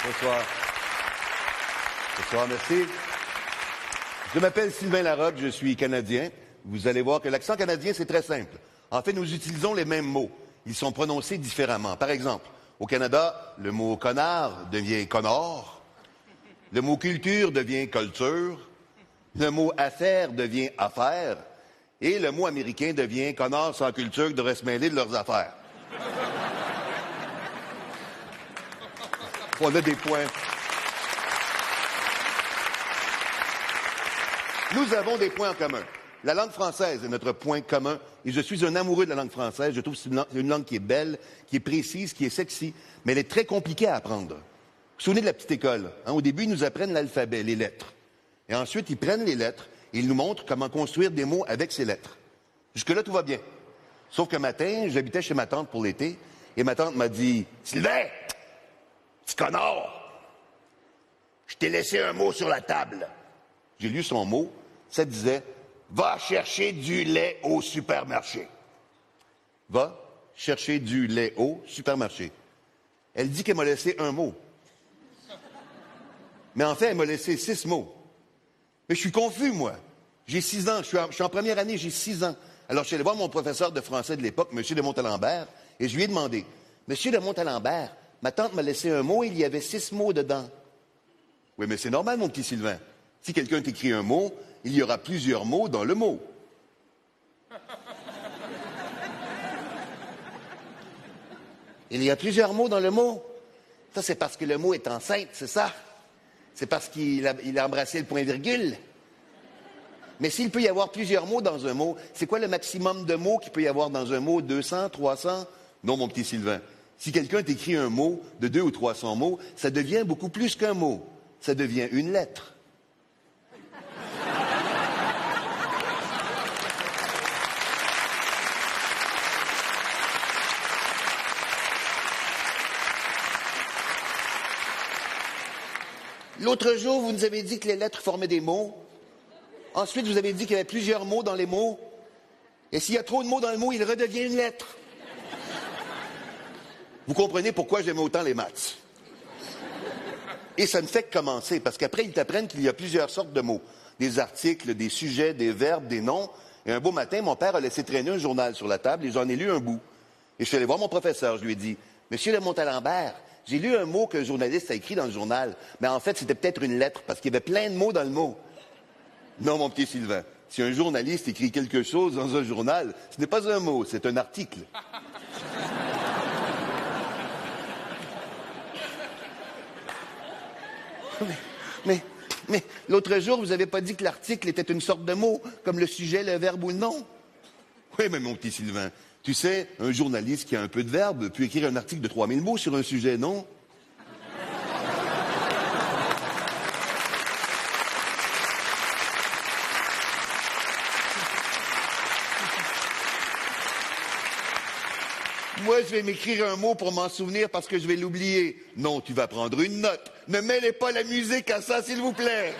Bonsoir. Bonsoir, merci. Je m'appelle Sylvain Larocque, je suis Canadien. Vous allez voir que l'accent canadien, c'est très simple. En fait, nous utilisons les mêmes mots. Ils sont prononcés différemment. Par exemple, au Canada, le mot connard devient connard. Le mot culture devient culture. Le mot affaire devient affaire. Et le mot américain devient connard sans culture qui devrait se mêler de leurs affaires. On a des points. Nous avons des points en commun. La langue française est notre point commun. Et je suis un amoureux de la langue française. Je trouve que c'est une langue qui est belle, qui est précise, qui est sexy, mais elle est très compliquée à apprendre. Vous vous souvenez de la petite école? Au début, ils nous apprennent l'alphabet, les lettres. Et ensuite, ils prennent les lettres et ils nous montrent comment construire des mots avec ces lettres. Jusque-là, tout va bien. Sauf qu'un matin, j'habitais chez ma tante pour l'été, et ma tante m'a dit « Sylvain, petit connard, je t'ai laissé un mot sur la table. » J'ai lu son mot, ça disait « Va chercher du lait au supermarché. » Va chercher du lait au supermarché. Elle dit qu'elle m'a laissé un mot. Mais en fait, elle m'a laissé 6 mots. Mais je suis confus, moi. J'ai 6 ans, je suis en première année, j'ai 6 ans. Alors, je suis allé voir mon professeur de français de l'époque, M. de Montalembert, et je lui ai demandé, « Monsieur de Montalembert, ma tante m'a laissé un mot, il y avait 6 mots dedans. » Oui, mais c'est normal, mon petit Sylvain. Si quelqu'un t'écrit un mot, il y aura plusieurs mots dans le mot. Il y a plusieurs mots dans le mot. Ça, c'est parce que le mot est enceinte, c'est ça? C'est parce qu'il a embrassé le point-virgule. Mais s'il peut y avoir plusieurs mots dans un mot, c'est quoi le maximum de mots qu'il peut y avoir dans un mot? 200, 300? Non, mon petit Sylvain. Si quelqu'un t'écrit un mot de 200 ou 300 mots, ça devient beaucoup plus qu'un mot. Ça devient une lettre. L'autre jour, vous nous avez dit que les lettres formaient des mots. Ensuite, vous avez dit qu'il y avait plusieurs mots dans les mots. Et s'il y a trop de mots dans le mot, il redevient une lettre. Vous comprenez pourquoi j'aime autant les maths. Et ça ne fait que commencer, parce qu'après, ils t'apprennent qu'il y a plusieurs sortes de mots. Des articles, des sujets, des verbes, des noms. Et un beau matin, mon père a laissé traîner un journal sur la table et j'en ai lu un bout. Et je suis allé voir mon professeur, je lui ai dit, « Monsieur de Montalembert, j'ai lu un mot qu'un journaliste a écrit dans le journal, mais en fait, c'était peut-être une lettre, parce qu'il y avait plein de mots dans le mot. » Non, mon petit Sylvain, si un journaliste écrit quelque chose dans un journal, ce n'est pas un mot, c'est un article. Mais l'autre jour, vous n'avez pas dit que l'article était une sorte de mot, comme le sujet, le verbe ou le nom? Oui, mais mon petit Sylvain, tu sais, un journaliste qui a un peu de verbe peut écrire un article de 3000 mots sur un sujet, non? Moi, je vais m'écrire un mot pour m'en souvenir parce que je vais l'oublier. Non, tu vas prendre une note. Ne mêlez pas la musique à ça, s'il vous plaît.